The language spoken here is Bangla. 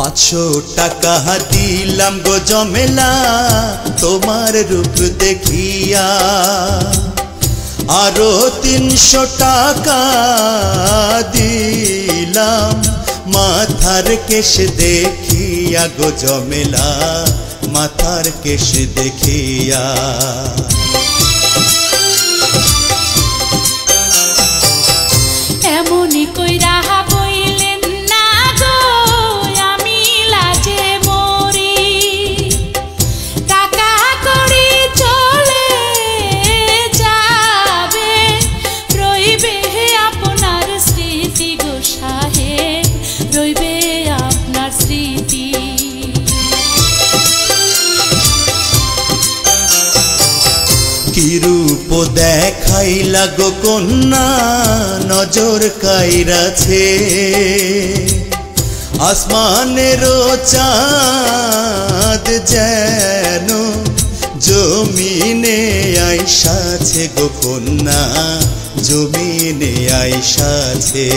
500 টাকা দিলাম গো জমেলা তোমার রূপ দেখিয়া, আরো 300 টাকা দিলাম মাথার কেশ দেখিয়া গো জমেলা মাথার কেশ দেখিয়া। এমনি কইরা বইলেন না গো আমি লাজে মরি, টাকা করি চলে যাবে রইবে আপনার স্মৃতি গো সাহেব, রইবে আপনার স্মৃতি। কি রূপ দেখাইলা গো কন্যা নজর কাইরাছে, আসমানেরও চাঁদ যেন জমিনে আইসাছে গো কন্যা, জমিনে আইসাছে।